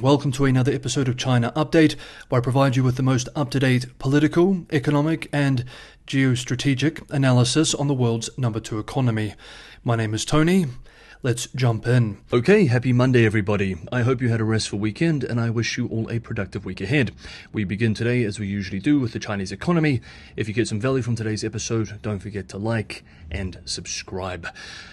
Welcome to another episode of China Update, where I provide you with the most up-to-date political, economic, and geostrategic analysis on the world's number 2 economy. My name is Tony. Let's jump in. Okay, happy Monday everybody. I hope you had a restful weekend and I wish you all a productive week ahead. We begin today as we usually do with the Chinese economy. If you get some value from today's episode, don't forget to like and subscribe.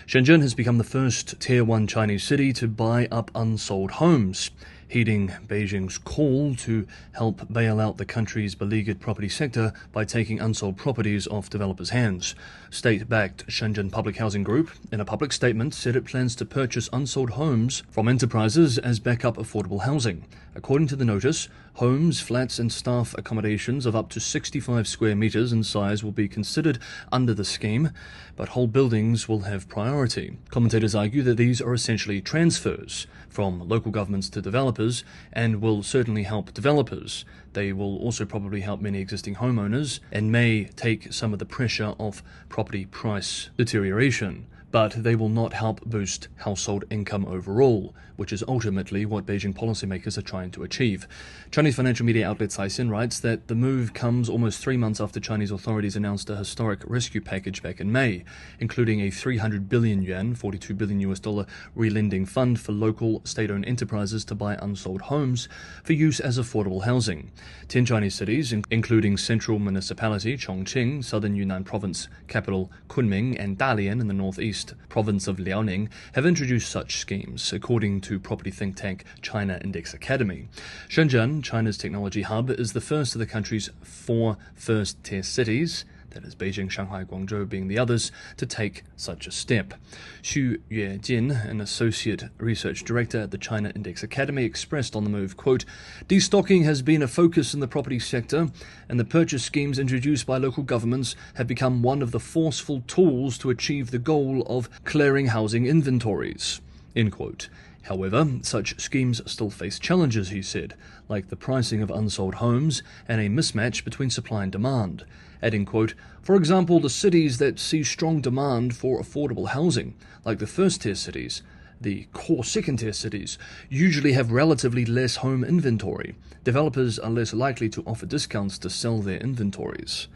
Shenzhen has become the first Tier 1 Chinese city to buy up unsold homes, heeding Beijing's call to help bail out the country's beleaguered property sector by taking unsold properties off developers' hands. State-backed Shenzhen Public Housing Group, in a public statement, said it plans to purchase unsold homes from enterprises as backup affordable housing. According to the notice, homes, flats and staff accommodations of up to 65 square meters in size will be considered under the scheme, but whole buildings will have priority. Commentators argue that these are essentially transfers from local governments to developers and will certainly help developers. They will also probably help many existing homeowners and may take some of the pressure off property price deterioration. But they will not help boost household income overall, which is ultimately what Beijing policymakers are trying to achieve. Chinese financial media outlet Caixin writes that the move comes almost 3 months after Chinese authorities announced a historic rescue package back in May, including a 300 billion yuan, $42 billion relending fund for local state-owned enterprises to buy unsold homes for use as affordable housing. 10 Chinese cities, including central municipality Chongqing, southern Yunnan province capital Kunming, and Dalian in the northeast province of Liaoning, have introduced such schemes, according to property think tank China Index Academy. Shenzhen, China's technology hub, is the first of the country's 4 first-tier cities, that is Beijing, Shanghai, Guangzhou being the others, to take such a step. Xu Yuejin, an associate research director at the China Index Academy, expressed on the move, quote, "Destocking has been a focus in the property sector, and the purchase schemes introduced by local governments have become one of the forceful tools to achieve the goal of clearing housing inventories." End quote. However, such schemes still face challenges, he said, like the pricing of unsold homes and a mismatch between supply and demand. Adding, quote, "For example, the cities that see strong demand for affordable housing, like the first-tier cities, the core second-tier cities, usually have relatively less home inventory. Developers are less likely to offer discounts to sell their inventories."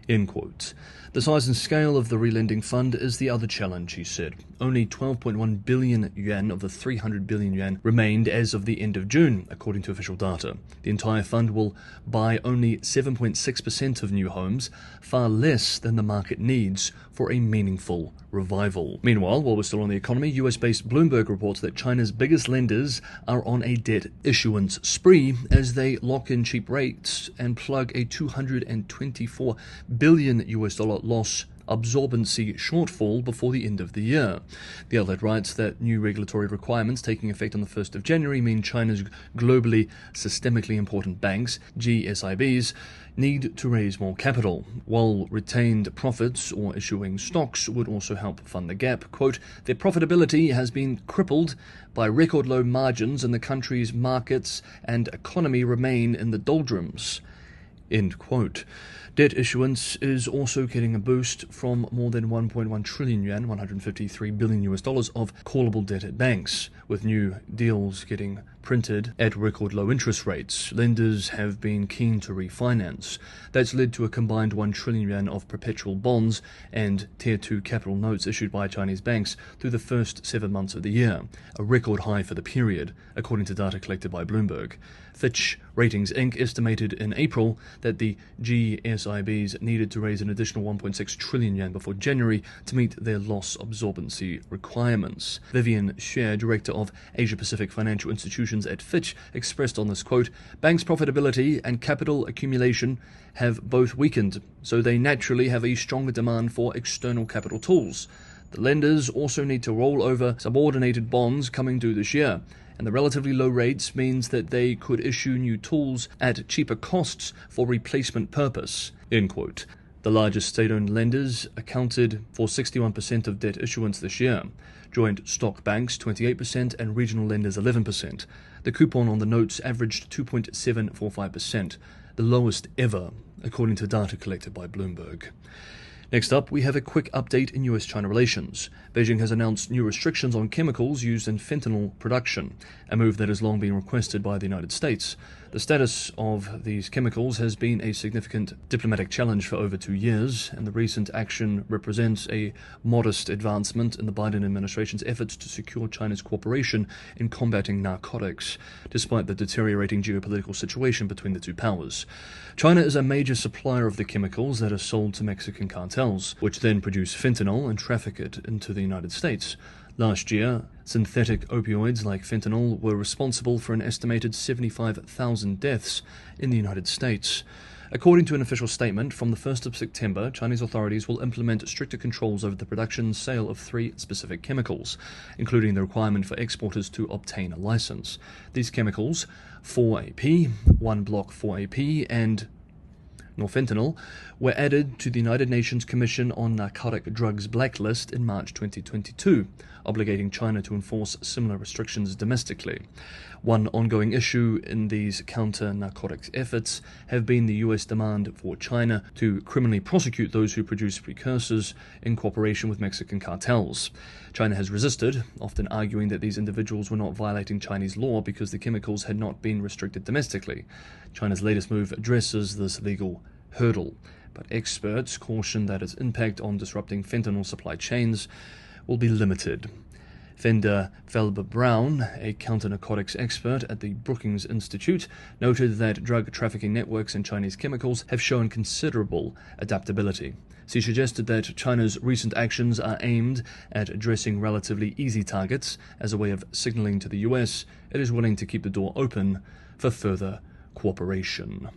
End quote. The size and scale of the relending fund is the other challenge, he said. Only 12.1 billion yuan of the 300 billion yuan remained as of the end of June, according to official data. The entire fund will buy only 7.6% of new homes, far less than the market needs for a meaningful revival. Meanwhile, while we're still on the economy, US-based Bloomberg reports that China's biggest lenders are on a debt issuance spree as they lock in cheap rates and plug a $224 billion loss absorbency shortfall before the end of the year. The outlet writes that new regulatory requirements taking effect on the 1st of January mean China's globally systemically important banks, GSIBs, need to raise more capital, while retained profits or issuing stocks would also help fund the gap. Quote, "Their profitability has been crippled by record low margins and the country's markets and economy remain in the doldrums." End quote. Debt issuance is also getting a boost from more than 1.1 trillion yuan, $153 billion of callable debt at banks. With new deals getting printed at record low interest rates, lenders have been keen to refinance. That's led to a combined 1 trillion yuan of perpetual bonds and Tier 2 capital notes issued by Chinese banks through the first 7 months of the year, a record high for the period, according to data collected by Bloomberg. Fitch Ratings Inc. estimated in April that the GSIBs needed to raise an additional 1.6 trillion yuan before January to meet their loss absorbency requirements. Vivian Xue, director of Asia-Pacific Financial Institutions at Fitch, expressed on this, quote, "Banks' profitability and capital accumulation have both weakened, so they naturally have a stronger demand for external capital tools. The lenders also need to roll over subordinated bonds coming due this year, and the relatively low rates means that they could issue new tools at cheaper costs for replacement purpose." End quote. The largest state-owned lenders accounted for 61% of debt issuance this year, joint stock banks 28% and regional lenders 11%. The coupon on the notes averaged 2.745%, the lowest ever, according to data collected by Bloomberg. Next up, we have a quick update in US-China relations. Beijing has announced new restrictions on chemicals used in fentanyl production, a move that has long been requested by the United States. The status of these chemicals has been a significant diplomatic challenge for over 2 years, and the recent action represents a modest advancement in the Biden administration's efforts to secure China's cooperation in combating narcotics, despite the deteriorating geopolitical situation between the two powers. China is a major supplier of the chemicals that are sold to Mexican cartels, which then produce fentanyl and traffic it into the United States. Last year, synthetic opioids like fentanyl were responsible for an estimated 75,000 deaths in the United States. According to an official statement, from the 1st of September, Chinese authorities will implement stricter controls over the production and sale of 3 specific chemicals, including the requirement for exporters to obtain a license. These chemicals, 4-AP, 1-block-4-AP, and norfentanyl, were added to the United Nations Commission on Narcotic Drugs blacklist in March 2022, obligating China to enforce similar restrictions domestically. One ongoing issue in these counter-narcotics efforts have been the US demand for China to criminally prosecute those who produce precursors in cooperation with Mexican cartels. China has resisted, often arguing that these individuals were not violating Chinese law because the chemicals had not been restricted domestically. China's latest move addresses this legal hurdle, but experts caution that its impact on disrupting fentanyl supply chains will be limited. Fender Felber-Brown, a counter-narcotics expert at the Brookings Institute, noted that drug trafficking networks and Chinese chemicals have shown considerable adaptability. She suggested that China's recent actions are aimed at addressing relatively easy targets as a way of signaling to the US it is willing to keep the door open for further cooperation.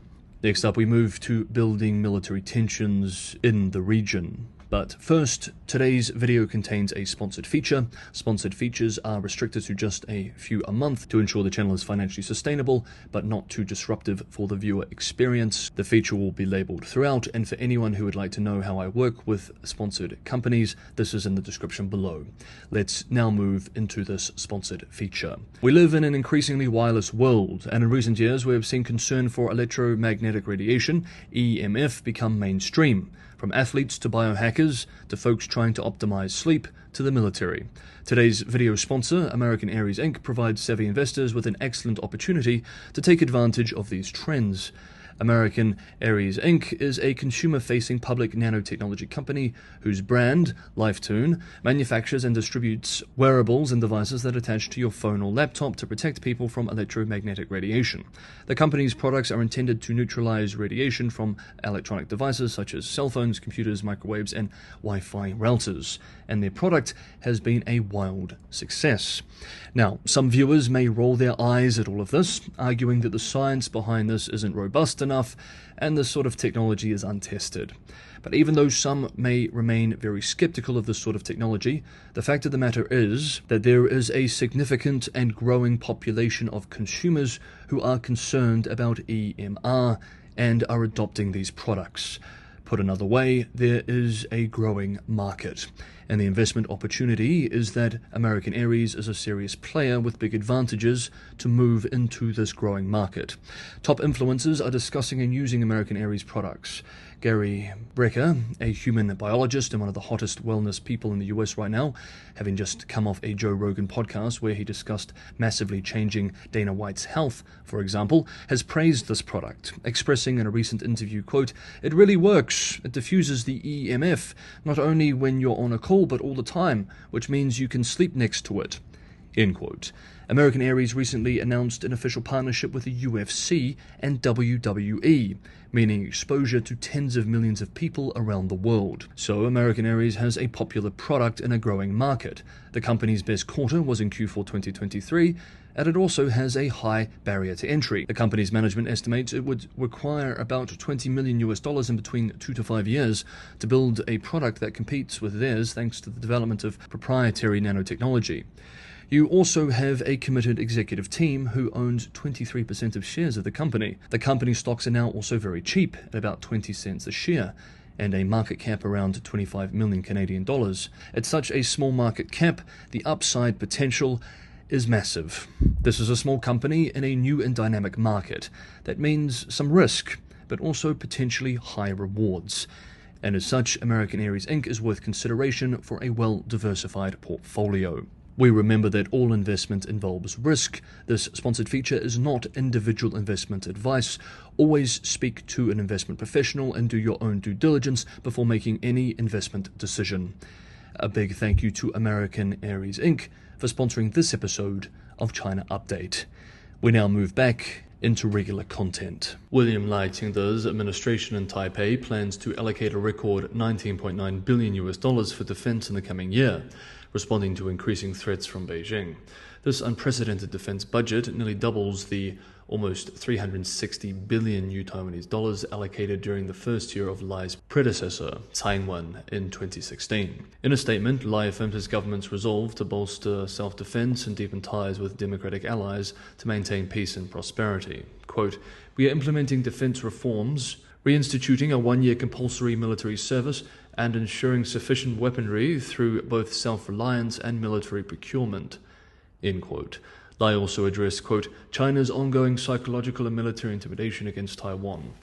Next up, we move to building military tensions in the region. But first, today's video contains a sponsored feature. Sponsored features are restricted to just a few a month to ensure the channel is financially sustainable, but not too disruptive for the viewer experience. The feature will be labeled throughout, and for anyone who would like to know how I work with sponsored companies, this is in the description below. Let's now move into this sponsored feature. We live in an increasingly wireless world, and in recent years we have seen concern for electromagnetic radiation, EMF, become mainstream. From athletes to biohackers, to folks trying to optimize sleep, to the military. Today's video sponsor, American AAIRF Inc., provides savvy investors with an excellent opportunity to take advantage of these trends. American AAIRF Inc. is a consumer-facing public nanotechnology company whose brand, LifeTune, manufactures and distributes wearables and devices that attach to your phone or laptop to protect people from electromagnetic radiation. The company's products are intended to neutralize radiation from electronic devices such as cell phones, computers, microwaves, and Wi-Fi routers, and their product has been a wild success. Now, some viewers may roll their eyes at all of this, arguing that the science behind this isn't robust enough and this sort of technology is untested. But even though some may remain very skeptical of this sort of technology, the fact of the matter is that there is a significant and growing population of consumers who are concerned about EMR and are adopting these products. Put another way, there is a growing market, and the investment opportunity is that American AAIRF is a serious player with big advantages to move into this growing market. Top influencers are discussing and using American AAIRF products. Gary Brecker, a human biologist and one of the hottest wellness people in the US right now, having just come off a Joe Rogan podcast where he discussed massively changing Dana White's health, for example, has praised this product, expressing in a recent interview, quote, "It really works. It diffuses the EMF, not only when you're on a call, but all the time, which means you can sleep next to it." End quote. American AAIRF recently announced an official partnership with the UFC and WWE, meaning exposure to tens of millions of people around the world. So American AAIRF has a popular product in a growing market. The company's best quarter was in Q4 2023, and it also has a high barrier to entry. The company's management estimates it would require about $20 million in between 2 to 5 years to build a product that competes with theirs thanks to the development of proprietary nanotechnology. You also have a committed executive team who owns 23% of shares of the company. The company's stocks are now also very cheap, at about 20 cents a share, and a market cap around 25 million Canadian dollars. At such a small market cap, the upside potential is massive. This is a small company in a new and dynamic market. That means some risk, but also potentially high rewards. and as such, American Airways Inc. is worth consideration for a well-diversified portfolio. We remember that all investment involves risk. This sponsored feature is not individual investment advice. Always speak to an investment professional and do your own due diligence before making any investment decision. A big thank you to American Airways Inc. for sponsoring this episode of China Update. We now move back into regular content. William Lai Ching-te's administration in Taipei plans to allocate a record $19.9 billion for defense in the coming year, responding to increasing threats from Beijing. This unprecedented defense budget nearly doubles the almost 360 billion new Taiwanese dollars allocated during the first year of Lai's predecessor, Tsai Ing-wen, in 2016. In a statement, Lai affirmed his government's resolve to bolster self-defense and deepen ties with democratic allies to maintain peace and prosperity. Quote, "We are implementing defense reforms, reinstituting a one-year compulsory military service, and ensuring sufficient weaponry through both self-reliance and military procurement." End quote. Lai also addressed, quote, "China's ongoing psychological and military intimidation against Taiwan."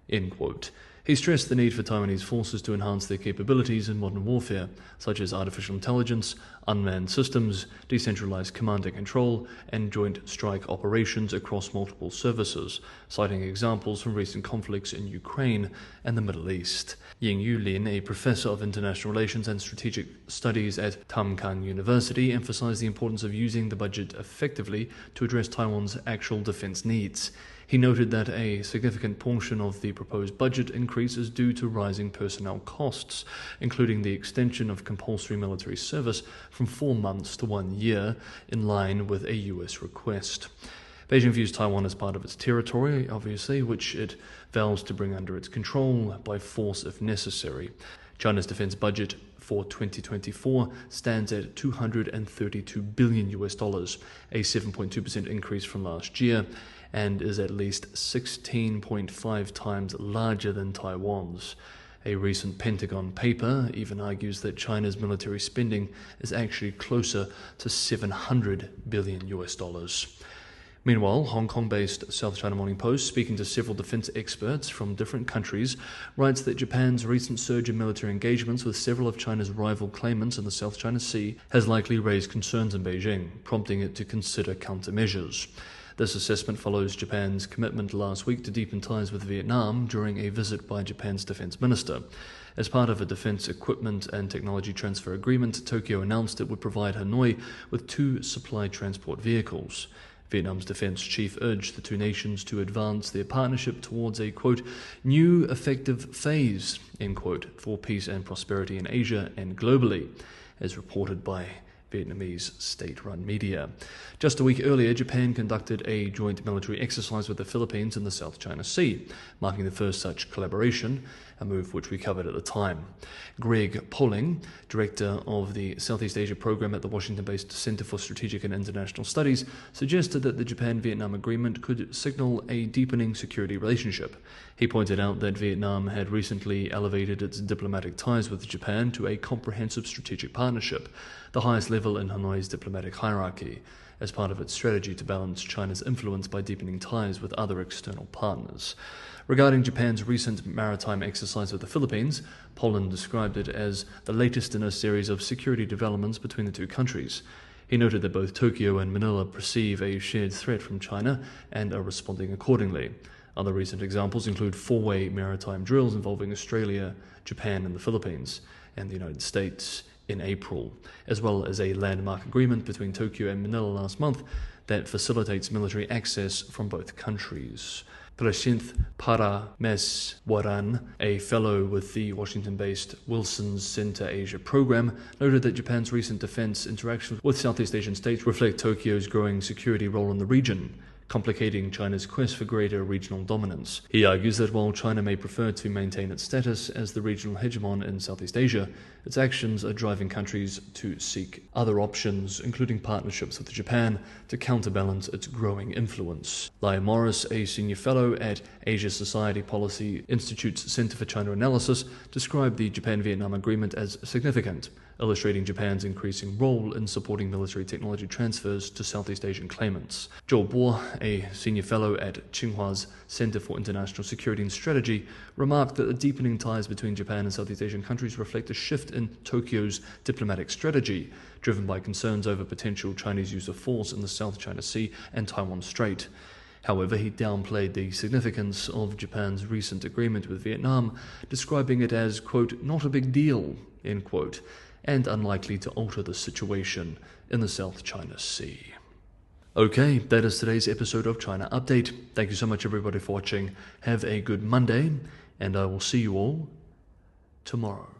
End quote. He stressed the need for Taiwanese forces to enhance their capabilities in modern warfare, such as artificial intelligence, unmanned systems, decentralized command and control, and joint strike operations across multiple services, citing examples from recent conflicts in Ukraine and the Middle East. Ying Yulin, a professor of international relations and strategic studies at Tamkang University, emphasized the importance of using the budget effectively to address Taiwan's actual defense needs. He noted that a significant portion of the proposed budget increase is due to rising personnel costs, including the extension of compulsory military service from 4 months to 1 year, in line with a US request. Beijing views Taiwan as part of its territory, obviously, which it vows to bring under its control by force if necessary. China's defense budget for 2024 stands at $232 billion, a 7.2% increase from last year, and is at least 16.5 times larger than Taiwan's. A recent Pentagon paper even argues that China's military spending is actually closer to $700 billion. Meanwhile, Hong Kong-based South China Morning Post, speaking to several defense experts from different countries, writes that Japan's recent surge in military engagements with several of China's rival claimants in the South China Sea has likely raised concerns in Beijing, prompting it to consider countermeasures. This assessment follows Japan's commitment last week to deepen ties with Vietnam during a visit by Japan's defense minister. As part of a defense equipment and technology transfer agreement, Tokyo announced it would provide Hanoi with 2 supply transport vehicles. Vietnam's defense chief urged the two nations to advance their partnership towards a, quote, "new effective phase," end quote, for peace and prosperity in Asia and globally, as reported by Vietnamese state-run media. Just a week earlier, Japan conducted a joint military exercise with the Philippines in the South China Sea, marking the first such collaboration, a move which we covered at the time. Greg Polling, director of the Southeast Asia program at the Washington-based Center for Strategic and International Studies, suggested that the Japan-Vietnam agreement could signal a deepening security relationship. He pointed out that Vietnam had recently elevated its diplomatic ties with Japan to a comprehensive strategic partnership, the highest level in Hanoi's diplomatic hierarchy, as part of its strategy to balance China's influence by deepening ties with other external partners. Regarding Japan's recent maritime exercise with the Philippines, Poland described it as the latest in a series of security developments between the two countries. He noted that both Tokyo and Manila perceive a shared threat from China and are responding accordingly. Other recent examples include 4-way maritime drills involving Australia, Japan, and the Philippines, and the United States in April, as well as a landmark agreement between Tokyo and Manila last month that facilitates military access from both countries. Prashinth Parameswaran, a fellow with the Washington-based Wilson's Center Asia program, noted that Japan's recent defense interactions with Southeast Asian states reflect Tokyo's growing security role in the region, complicating China's quest for greater regional dominance. He argues that while China may prefer to maintain its status as the regional hegemon in Southeast Asia, its actions are driving countries to seek other options, including partnerships with Japan, to counterbalance its growing influence. Lai Morris, a senior fellow at Asia Society Policy Institute's Center for China Analysis, described the Japan-Vietnam agreement as significant, illustrating Japan's increasing role in supporting military technology transfers to Southeast Asian claimants. Zhou Bo, a senior fellow at Tsinghua's Center for International Security and Strategy, remarked that the deepening ties between Japan and Southeast Asian countries reflect a shift in Tokyo's diplomatic strategy, driven by concerns over potential Chinese use of force in the South China Sea and Taiwan Strait. However, he downplayed the significance of Japan's recent agreement with Vietnam, describing it as, quote, not a big deal, end quote, and unlikely to alter the situation in the South China Sea. Okay, that is today's episode of China Update. Thank you so much everybody for watching. Have a good Monday, and I will see you all tomorrow.